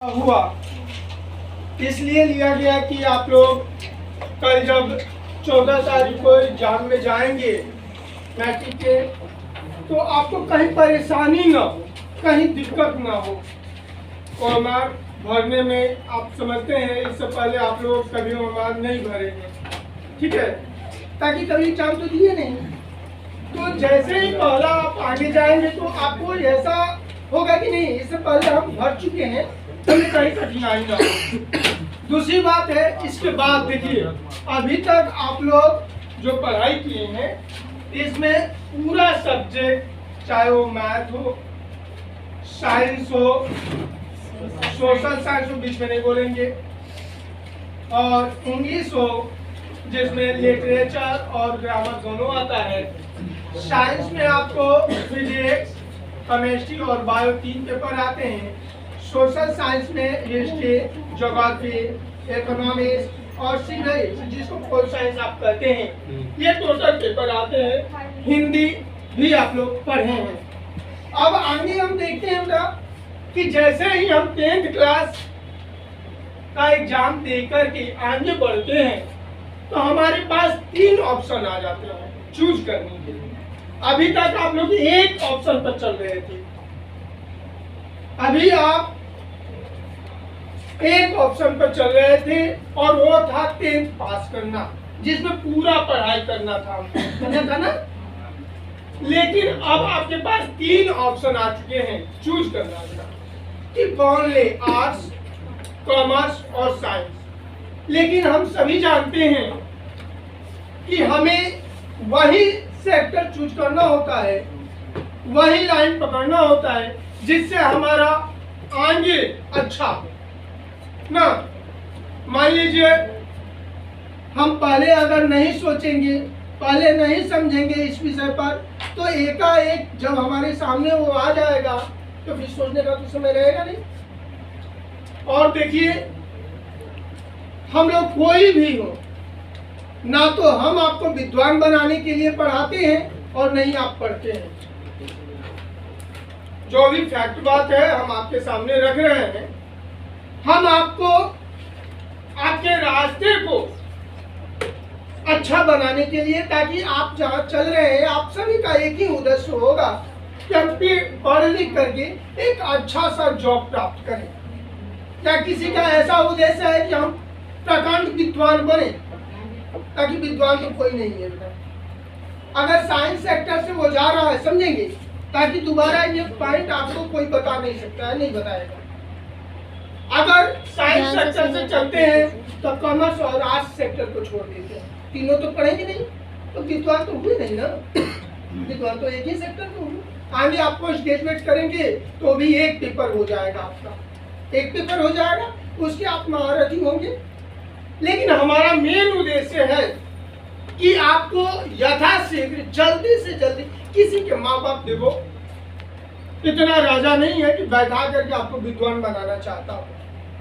हुआ इसलिए लिया गया कि आप लोग कल जब 14 तारीख को एग्जाम में जाएंगे मैट्रिक के, तो आपको कहीं परेशानी ना हो, कहीं दिक्कत ना हो। ओएमआर भरने में आप समझते हैं, इससे पहले आप लोग कभी ओएमआर नहीं भरेंगे, ठीक है, ताकि कभी एग्जाम तो दिए नहीं। तो जैसे ही पहला आप आगे जाएंगे तो आपको ऐसा होगा कि नहीं, इससे पहले हम भर चुके हैं, हमें कहीं कठिनाई ना हो। दूसरी बात है, इसके बाद देखिए, अभी तक आप लोग जो पढ़ाई किए हैं इसमें पूरा सब्जेक्ट, चाहे वो मैथ हो, साइंस हो, सोशल साइंस हो, बीच में नहीं बोलेंगे, और इंग्लिश हो जिसमें लिटरेचर और ग्रामर दोनों आता है। साइंस में आपको फिजिक्स, केमिस्ट्री और बायो 3 पेपर आते हैं। सोशल साइंस में हिस्ट्री, ज्योग्राफी, इकोनॉमिक्स और सिविक्स, जिसको पोल साइंस आप कहते हैं, ये टोटल पेपर आते हैं। हिंदी भी आप लोग पढ़े हैं। अब आगे हम देखते हैं बेटा कि जैसे ही हम 10th क्लास का एग्जाम देकर के आगे बढ़ते हैं तो हमारे पास 3 ऑप्शन आ जाते हैं चूज करने के लिए। अभी तक आप लोग एक ऑप्शन पर चल रहे थे, अभी आप एक ऑप्शन पर चल रहे थे और वो था 10th पास करना, जिसमें पूरा पढ़ाई करना था ना। लेकिन अब आपके पास 3 ऑप्शन आ चुके हैं चूज करना था कि कौन ले, आर्ट्स, कॉमर्स और साइंस। लेकिन हम सभी जानते हैं कि हमें वही सेक्टर चूज करना होता है, वही लाइन पकड़ना होता है जिससे हमारा आगे अच्छा हो ना। मान लीजिए हम पहले अगर नहीं सोचेंगे, पहले नहीं समझेंगे इस विषय पर, तो एकाएक जब हमारे सामने वो आ जाएगा तो फिर सोचने का तो समय रहेगा नहीं। और देखिए, हम लोग कोई भी हो ना, तो हम आपको विद्वान बनाने के लिए पढ़ाते हैं और नहीं आप पढ़ते हैं। जो भी फैक्ट बात है हम आपके सामने रख रहे हैं। हम आपको आपके रास्ते को अच्छा बनाने के लिए, ताकि आप जहाँ चल रहे हैं, आप सभी का एक ही उद्देश्य होगा कि हम पढ़ लिख करके एक अच्छा सा जॉब प्राप्त करें। क्या किसी का ऐसा उद्देश्य है कि हम प्रकांड विद्वान बने? ताकि विद्वान तो कोई नहीं है बेटा। अगर साइंस सेक्टर से वो जा रहा है, समझेंगे, ताकि दोबारा ये पॉइंट आपको कोई बता नहीं सकता है, नहीं बताएगा। अगर साइंस सेक्टर से चलते हैं तो कॉमर्स और आर्ट्स सेक्टर को छोड़ देते हैं, तीनों तो पढ़ेंगे नहीं, तो विद्वान तो हुए नहीं ना। विद्वान तो एक ही सेक्टर को हुए। आगे आप पोस्ट ग्रेजुएट करेंगे तो भी एक पेपर हो जाएगा, आपका एक पेपर हो जाएगा, उसके आप महारथी होंगे। लेकिन हमारा मेन उद्देश्य है कि आपको यथाशीघ्र, जल्दी से जल्दी, किसी के माँ बाप देखो इतना राजा नहीं है कि बैठा करके आपको विद्वान बनाना चाहता हो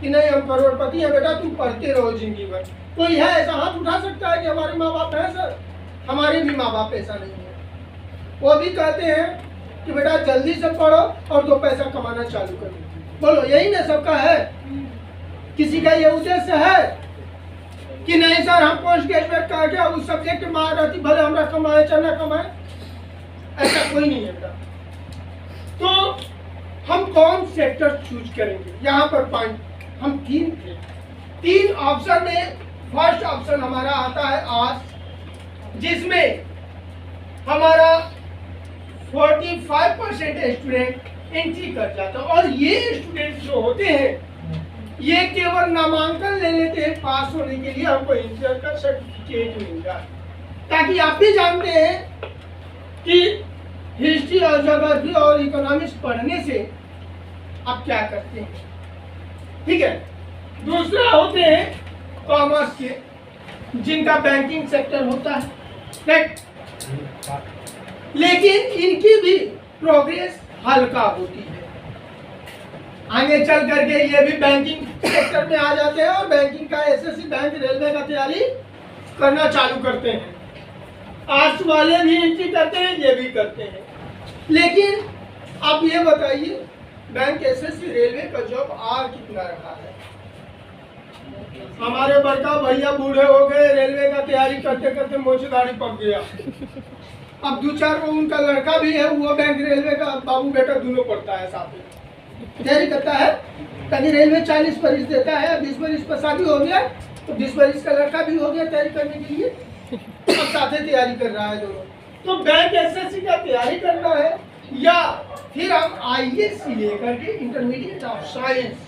कि नहीं हम करोड़पति हैं बेटा, तुम पढ़ते रहो जिंदगी भर। कोई है ऐसा हाथ उठा सकता है कि हमारे माँ बाप हैं? सर, हमारे भी माँ बाप ऐसा नहीं है। वो भी कहते हैं कि बेटा जल्दी से पढ़ो और 2 पैसा कमाना चालू करो। बोलो, यही ना सबका है? किसी का ये उद्देश्य है कि नहीं सर हम पोस्ट ग्रेजुएट करके उस सब्जेक्ट में महारथी, भले हमरा कमाए चाहे ना कमाए? ऐसा कोई नहीं है बेटा। तो हम कौन सेक्टर चूज करेंगे? यहाँ पर पॉइंट हम 3 थे। 3 ऑप्शन में फर्स्ट ऑप्शन हमारा आता है आर्ट्स, जिसमें हमारा 45% स्टूडेंट एंट्री कर जाता है। और ये स्टूडेंट जो होते हैं ये केवल नामांकन ले लेते हैं पास होने के लिए, हमको इंटर का सर्टिफिकेट मिल जाए। ताकि आप भी जानते हैं कि हिस्ट्री और ज्योग्राफी और इकोनॉमिक्स पढ़ने से आप क्या करते हैं, ठीक है। दूसरा होते हैं कॉमर्स के, जिनका बैंकिंग सेक्टर होता है, राइट। लेकिन इनकी भी प्रोग्रेस हल्का होती है। आगे चल करके ये भी बैंकिंग सेक्टर में आ जाते हैं और बैंकिंग का एसएससी, बैंक, रेलवे का तैयारी करना चालू करते हैं। आर्ट्स वाले भी एंट्री करते हैं, ये भी करते हैं। लेकिन आप ये बताइए बैंक एसएससी रेलवे का जॉब आ कितना रहा है। हमारे बड़का भैया बूढ़े हो गए, रेलवे का तैयारी करते करते मोछे दाढ़ी पक गया। अब 2-4 को उनका लड़का भी है, वो बैंक रेलवे का बाबू बेटा दोनों पढ़ता है, साथ में तैयारी करता है। ताकि रेलवे 40 बरिस देता है, 20 बरिस पर शादी हो गया तो 20 बरिस का लड़का भी हो गया तैयारी करने के लिए, और साथ ही तैयारी कर रहा है दोनों। तो बैंक एसएससी का तैयारी करना है, या फिर हम आईएएस लेकर के इंटरमीडिएट ऑफ साइंस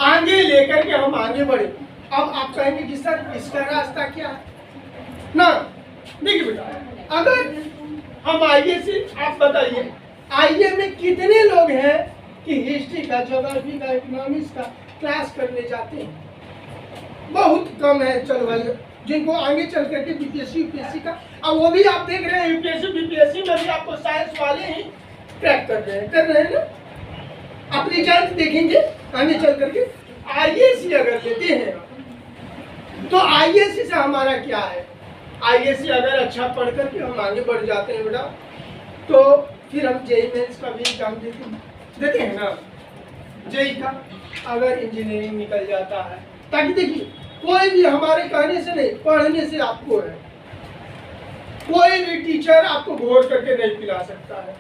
आगे लेकर के हम आगे बढ़े। अब आप कहेंगे कि सर इसका रास्ता क्या है ना। देखिए बेटा, अगर हम आईए, आप बताइए आईए में कितने लोग हैं कि हिस्ट्री का, ज्योग्राफी का, इकोनॉमिक्स का क्लास करने जाते हैं? बहुत कम है। चलो भाई, जिनको आगे चल करके बीपीएससी यूपीएससी का, अब वो भी आप देख रहे हैं यूपीएससी बीपीएससी में भी आपको साइंस वाले ही क्रैक कर रहे हैं ना। आप रिजल्ट देखेंगे आगे चल करके। आईएएस अगर लेते हैं तो आईएएस से हमारा क्या है, आईएएस अगर अच्छा पढ़ करके हम आगे बढ़ जाते हैं बेटा, तो फिर हम जेईई मेंस का भी एग्जाम देते हैं ना। जेईई का अगर इंजीनियरिंग निकल जाता है, ताकि देखिए कोई भी हमारे कहने से नहीं, पढ़ने से आपको है। कोई भी टीचर आपको घोर करके नहीं पिला सकता है,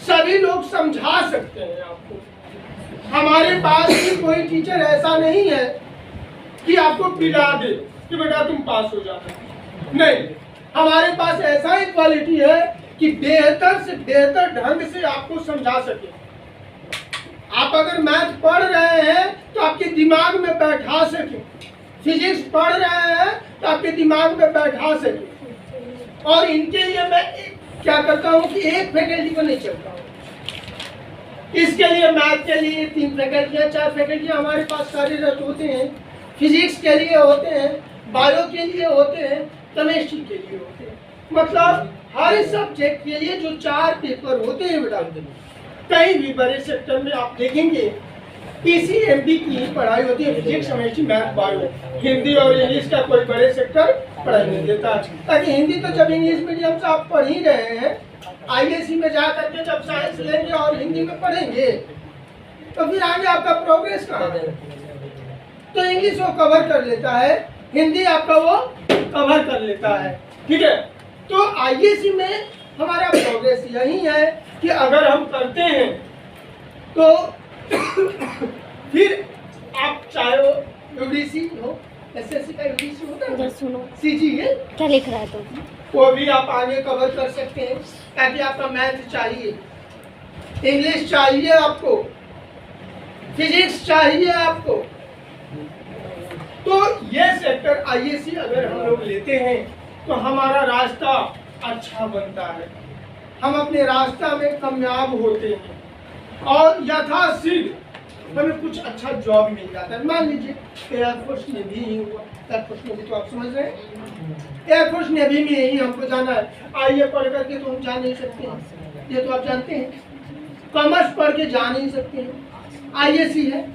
सभी लोग समझा सकते हैं आपको। हमारे पास भी कोई टीचर ऐसा नहीं है कि आपको पिला दे कि बेटा तुम पास हो जाना, नहीं। हमारे पास ऐसा ही क्वालिटी है कि बेहतर से बेहतर ढंग से आपको समझा सके। आप अगर मैथ पढ़ रहे हैं तो आपके दिमाग में बैठा सके, फिजिक्स पढ़ रहे हैं तो आपके दिमाग में बैठा सके। और इनके लिए मैं क्या करता हूँ कि एक फैकल्टी को नहीं चलता हूँ। इसके लिए मैथ के लिए 3 फैकल्टियाँ 4 फैकल्टियाँ हमारे पास कार्यरत होते हैं, फिजिक्स के लिए होते हैं, बायो के लिए होते हैं, केमिस्ट्री के लिए होते हैं। मतलब हर सब्जेक्ट के लिए जो 4 पेपर होते हैं बेटा। कहीं भी बड़े सेक्टर में आप देखेंगे पीसीएमबी की पढ़ाई होती है, physics chemistry math bio. Hindi और इंग्लिश का कोई बड़े सेक्टर पढ़ाई नहीं देता। ताकि हिंदी तो जब इंग्लिश मीडियम से आप पढ़ ही रहे हैं, आईएससी में जा करके जब साइंस लेंगे और हिंदी में पढ़ेंगे तो फिर आगे आपका प्रोग्रेस कहाँ है। तो इंग्लिश वो कवर कर लेता है, हिंदी आपका वो कवर कर लेता है, ठीक है। तो आईएससी में हमारा प्रोग्रेस यही है कि अगर हम करते हैं तो फिर आप चाहे वो यूडीसी हो, एसएससी का यूडीसी होता है, सुनो सीजीएल क्या लिख रहा है तो वो भी आप आगे कवर कर सकते हैं। ताकि आपका मैथ चाहिए, इंग्लिश चाहिए आपको, फिजिक्स चाहिए आपको। तो ये सेक्टर आईएससी अगर हम लोग लेते हैं तो हमारा रास्ता अच्छा बनता है, हम अपने रास्ता में कामयाब होते हैं और यथाशीघ्र हमें कुछ अच्छा जॉब मिल जाता है। मान लीजिए एयरफोर्स नेवी ही हुआ, एयरफोर्स नेवी तो आप समझ रहे हैं, एयरफोर्स नेवी में ही हमको जाना है। आईए पढ़ करके तो हम जा नहीं सकते हैं, ये तो आप जानते हैं। कॉमर्स पढ़ के जा नहीं सकते हैं, आईएससी है।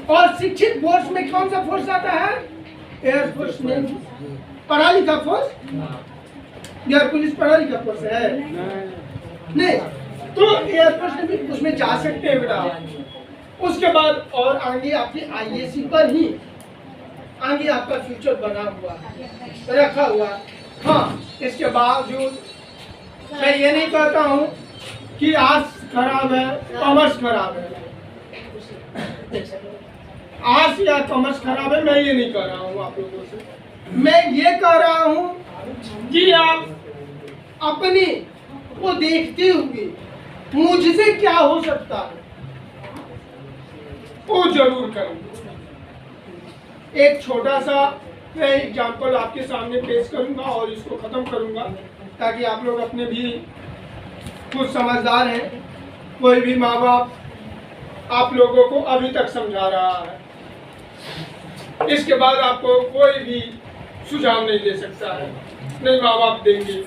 और शिक्षित फोर्स में कौन सा फोर्स आता है? एयरफोर्स नेवी, पढ़ा लिखा फोर्स। एयर पुलिस पढ़ा लिखा फोर्स है नहीं, तो एयरफोर्स नेवी उसमें जा सकते हैं बेटा। उसके बाद और आगे आपके आईएससी पर ही आगे आपका फ्यूचर बना हुआ है, रखा हुआ है। हाँ, इसके बावजूद मैं ये नहीं कहता हूँ कि आर्ट्स खराब है, कॉमर्स खराब है। आर्ट्स या कॉमर्स खराब है, मैं ये नहीं कह रहा हूँ आप लोगों से। मैं ये कह रहा हूँ कि आप अपनी को देखते हुए मुझसे क्या हो सकता है वो जरूर करें। एक छोटा सा मैं एग्जाम्पल आपके सामने पेश करूंगा और इसको खत्म करूंगा, ताकि आप लोग अपने भी कुछ समझदार हैं। कोई भी माँ बाप आप लोगों को अभी तक समझा रहा है, इसके बाद आपको कोई भी सुझाव नहीं दे सकता है, नहीं माँ बाप देंगे।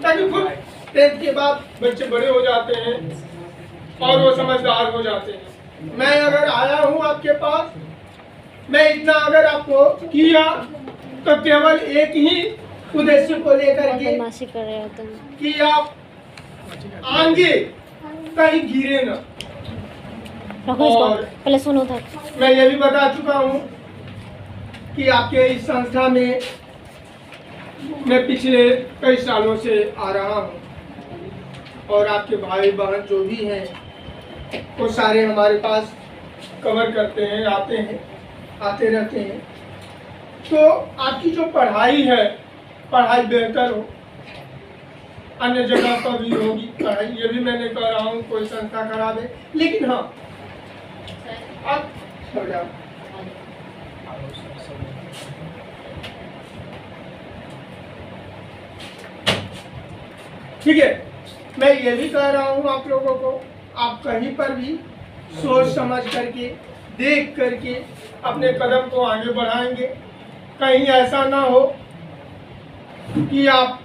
ताकि खुद 10th के बाद बच्चे बड़े हो जाते हैं और वो समझदार हो जाते हैं। मैं अगर आया हूँ आपके पास, मैं इतना अगर आपको किया तो केवल एक ही उद्देश्य को लेकर के बदमाशी कर रहे हो तुम कि आप आगे कहीं गिरे ना। रखो इसको, और पहले सुनो उधर। मैं ये भी बता चुका हूँ कि आपके इस संस्था में मैं पिछले कई सालों से आ रहा हूँ और आपके भाई बहन जो भी हैं वो सारे हमारे पास कवर करते हैं, आते रहते हैं। तो आपकी जो पढ़ाई है, पढ़ाई बेहतर हो, अन्य जगह पर भी होगी पढ़ाई, ये भी मैं नहीं कह रहा हूँ कोई संस्था खराब है, लेकिन हाँ आप हो जाओ। ठीक है, मैं ये भी कह रहा हूँ आप लोगों को, आप कहीं पर भी सोच समझ करके, देख करके अपने कदम को आगे बढ़ाएंगे। कहीं ऐसा ना हो कि आप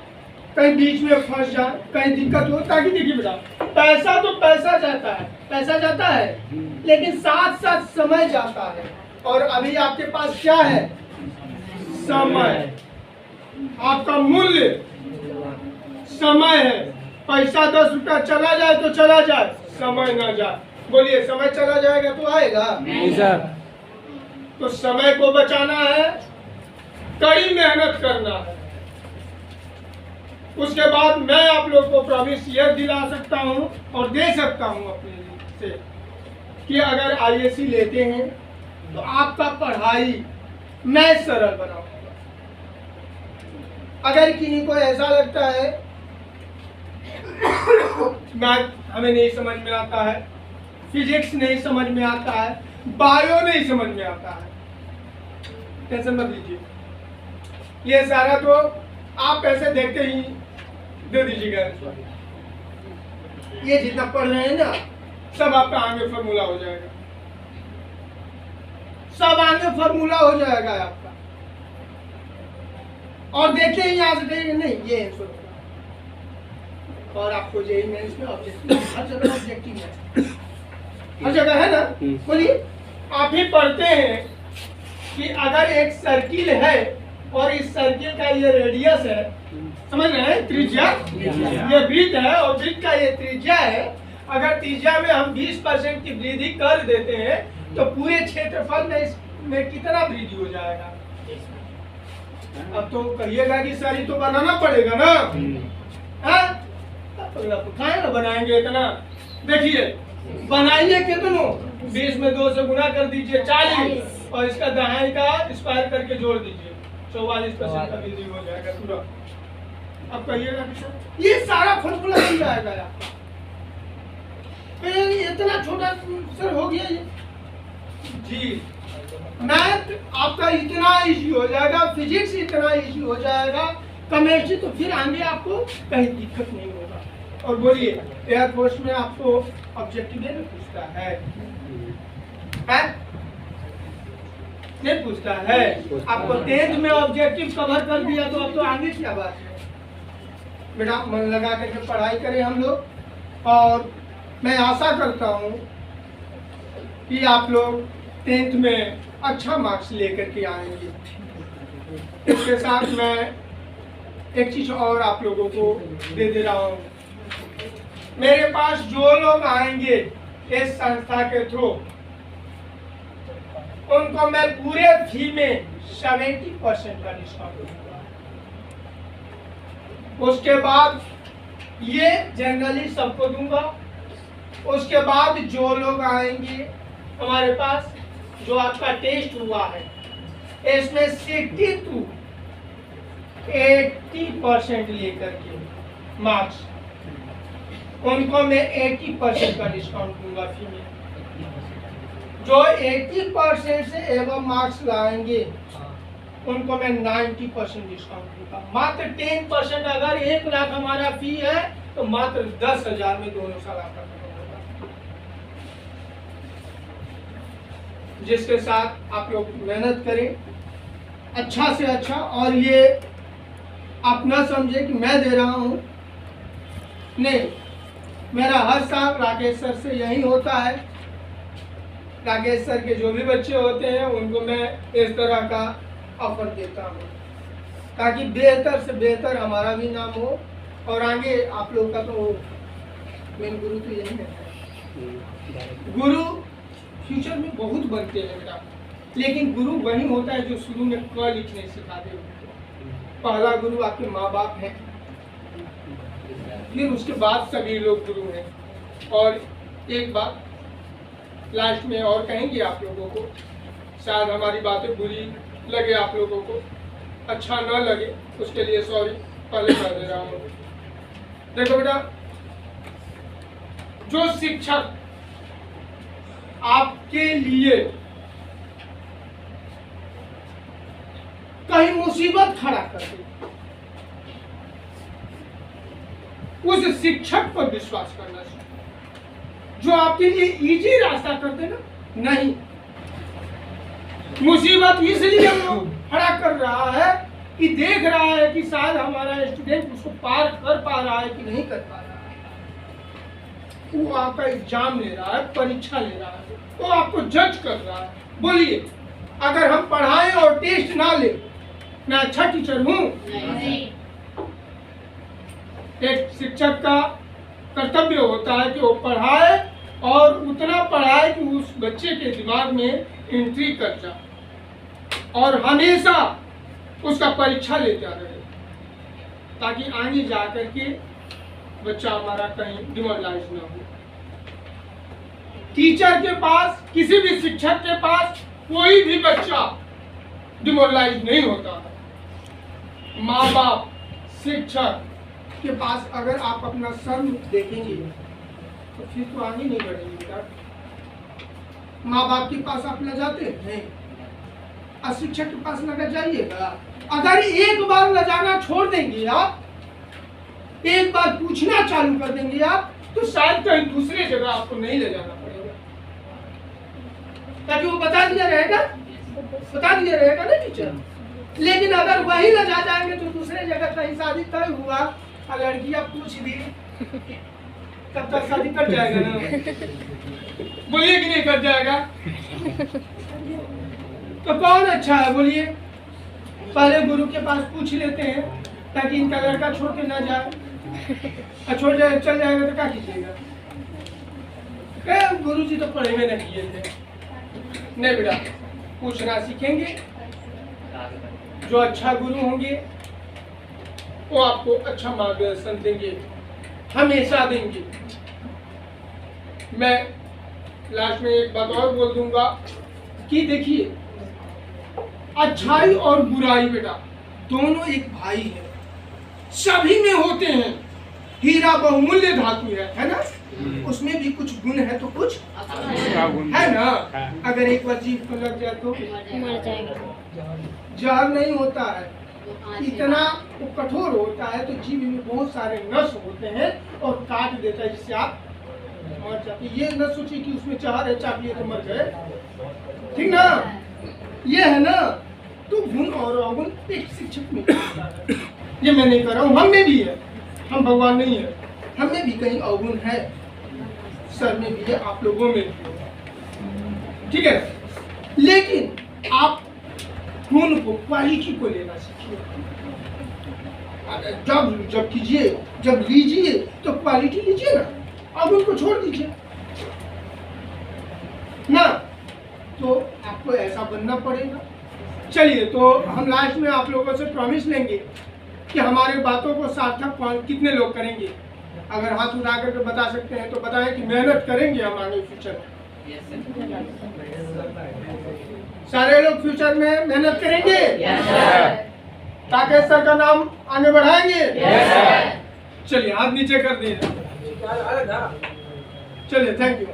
कहीं बीच में फंस जाए, कहीं दिक्कत हो। ताकि देखिए बेटा, पैसा तो पैसा जाता है, पैसा जाता है, लेकिन साथ साथ समय जाता है। और अभी आपके पास क्या है? समय। आपका मूल्य समय है। पैसा 10 रुपया चला जाए तो चला जाए, समय ना जाए। बोलिए, समय चला जाएगा तो आएगा नहीं सर। तो समय को बचाना है, कड़ी मेहनत करना है। उसके बाद मैं आप लोग को प्रॉमिस ये दिला सकता हूँ और दे सकता हूँ अपने से कि अगर आईएससी लेते हैं तो आपका पढ़ाई मैं सरल बनाऊंगा। अगर किसी को ऐसा लगता है मैथ हमें नहीं समझ में आता है, फिजिक्स नहीं समझ में आता है, बायो नहीं समझ में आता है, टेंशन मत लीजिए। ये सारा तो आप ऐसे देखते ही दे दीजिएगा। ये जितना पढ़ रहे हैं ना, सब आपका आगे फॉर्मूला हो जाएगा, सब आगे फॉर्मूला हो जाएगा आपका। और देखते ही यहाँ से कहेंगे नहीं ये आंसर, और आपको जेईई मेंस में ऑब्जेक्टिव, हर जगह ऑब्जेक्टिव है, हर जगह है ना। बोलिए, आप ही पढ़ते हैं कि अगर एक सर्किल है और इस सर्किल का ये रेडियस है, समझ रहे हैं, त्रिज्या, ये वृत्त है और वृत्त का ये त्रिज्या है। अगर त्रिज्या में हम 20% की वृद्धि कर देते हैं तो पूरे क्षेत्रफल में इसमें कितना वृद्धि हो जाएगा? अब तो कहिएगा कि सर ये तो बनाना पड़ेगा ना, कहाँ ना बनाएंगे इतना। देखिए, बनाइए कितनों, 20 में 2 से गुना कर दीजिए 40, और इसका दहाई का स्क्वायर करके जोड़ दीजिए, 44% का वृद्धि हो जाएगा पूरा। अब कहिएगा ये सारा फॉर्मूला बन जाएगा आपका। इतना छोटा सर हो गया ये जी। मैथ आपका इतना इजी हो जाएगा, फिजिक्स इतना इजी हो जाएगा, केमिस्ट्री तो फिर आगे आपको कहीं दिक्कत नहीं होगा। और बोलिए, एयरफोर्स में आपको ऑब्जेक्टिव नहीं पूछता है, नहीं पूछता है। आपको 10th में ऑब्जेक्टिव कवर कर दिया तो अब तो आगे क्या बात है। बेटा मन लगा करके पढ़ाई करें हम लोग, और मैं आशा करता हूँ कि आप लोग 10th में अच्छा मार्क्स लेकर के आएंगे। इसके साथ मैं एक चीज और आप लोगों को दे दे रहा हूँ। मेरे पास जो लोग आएंगे इस संस्था के थ्रू, उनको मैं पूरे फी में 70% का डिस्काउंट दूंगा। उसके बाद ये जनरली सबको दूंगा। उसके बाद जो लोग आएंगे हमारे पास, जो आपका टेस्ट हुआ है, इसमें 60 to 80% लेकर के मार्क्स, उनको मैं 80% का डिस्काउंट दूंगा फी में। जो 80% से एवं मार्क्स लाएंगे उनको मैं 90% डिस्काउंट दूंगा। मात्र 10%, अगर 1 लाख हमारा फी है तो मात्र 10,000 में दोनों साल आपका खत्म होगा। जिसके साथ आप लोग मेहनत करें अच्छा से अच्छा, और ये आप ना समझे कि मैं दे रहा हूँ, नहीं, मेरा हर साल राकेश सर से यही होता है। राकेश सर के जो भी बच्चे होते हैं उनको मैं इस तरह का ऑफर देता हूँ, ताकि बेहतर से बेहतर हमारा भी नाम हो और आगे आप लोग का तो मेन गुरु तो यही है। गुरु फ्यूचर में बहुत बनते हैं बेटा, लेकिन गुरु वही होता है जो शुरू में क लिखने सिखाते हो। पहला गुरु आपके माँ बाप हैं, फिर उसके बाद सभी लोग गुरु हैं। और एक बात लास्ट में और कहेंगे आप लोगों को, शायद हमारी बातें बुरी लगे आप लोगों को, अच्छा न लगे, उसके लिए सॉरी पहले कह दे रहा हूँ। देखो बेटा, जो शिक्षक आपके लिए कहीं मुसीबत खड़ा कर दे, उस शिक्षक पर विश्वास करना चाहिए। जो आपके लिए इजी रास्ता कर दे ना, नहीं, मुसीबत इसलिए वो खड़ा कर रहा है कि देख रहा है कि शायद हमारा स्टूडेंट उसको पार कर पा रहा है कि नहीं कर पा रहा है। वो आपका एग्जाम ले रहा है, परीक्षा ले रहा है, वो आपको जज कर रहा है। बोलिए, अगर हम पढ़ाएं और टेस्ट ना ले, मैं अच्छा टीचर हूँ? नहीं। एक शिक्षक का कर्तव्य होता है कि वो पढ़ाए और उतना पढ़ाए कि उस बच्चे के दिमाग में एंट्री कर जाए और हमेशा उसका परीक्षा लेता रहे, ताकि आगे जाकर के बच्चा हमारा कहीं डिमोरलाइज ना हो। टीचर के पास, किसी भी शिक्षक के पास कोई भी बच्चा डिमोरलाइज नहीं होता है। माँ बाप, शिक्षक के पास अगर आप अपना शर्म देखेंगे तो फिर तो आगे नहीं बढ़ेंगे बेटा। माँ बाप के पास आप न जाते हैं, और शिक्षक के पास न जाइएगा। अगर एक बार न जाना छोड़ देंगे आप, एक बार पूछना चालू कर देंगे आप, तो शायद कहीं दूसरे जगह आपको नहीं ले जाना पड़ेगा, ताकि वो बता दिया रहेगा ना टीचर। लेकिन अगर वही न जा जाएंगे तो दूसरे जगह कहीं शादी तय हुआ और लड़कियां पूछ दी, तब तक शादी कर जाएगा ना? बोलिए कि नहीं कर जाएगा? तो कौन अच्छा है बोलिए? पहले गुरु के पास पूछ लेते हैं ताकि इनका लड़का छोड़ के ना जाए, और छोड़ जाए चल जाएगा तो क्या कीजिएगा? गुरु जी तो पढ़े में नहीं किए थे। नहीं बेटा, पूछना सीखेंगे। जो अच्छा गुरु होंगे वो आपको अच्छा मार्गदर्शन देंगे, हमेशा देंगे। मैं लास्ट में एक बात और बोल दूंगा कि देखिए, अच्छाई और बुराई बेटा दोनों एक भाई है, सभी में होते हैं। हीरा बहुमूल्य धातु है ना? उसमें भी कुछ गुण है तो कुछ है ना? अगर एक बार जीभ को लग जाए तो मर जाएगा। जहर नहीं होता है, इतना वो कठोर होता है, तो जीभ में बहुत सारे नस होते हैं और काट देता है, जिससे आप मर जाते। ये न सोचिए कि उसमें जहर है, चापिए तो मर गए, ठीक ना? ये है ना? तो गुण और अवगुण एक शिक्षक में होता है। ये मैं नहीं कर रहा हूँ, हम में भी है, हम भगवान नहीं है, हम में भी कहीं अवगुण है, सर में भी है, आप लोगों में भी है, ठीक है? लेकिन आप गुण को, क्वालिटी को लेना सीखिए। जब कीजिए, जब लीजिए तो क्वालिटी लीजिए ना, अवगुण को छोड़ दीजिए ना, तो आपको ऐसा बनना पड़ेगा। चलिए, तो हम लास्ट में आप लोगों से प्रॉमिस लेंगे कि हमारे बातों को सार्थक कितने लोग करेंगे। अगर हाथ उठा करके बता सकते हैं तो बताएं कि मेहनत करेंगे हम आगे फ्यूचर में। सारे लोग फ्यूचर में मेहनत करेंगे, ताकि सर का नाम आगे बढ़ाएंगे। चलिए, हाथ नीचे कर दिए। चलिए, थैंक यू।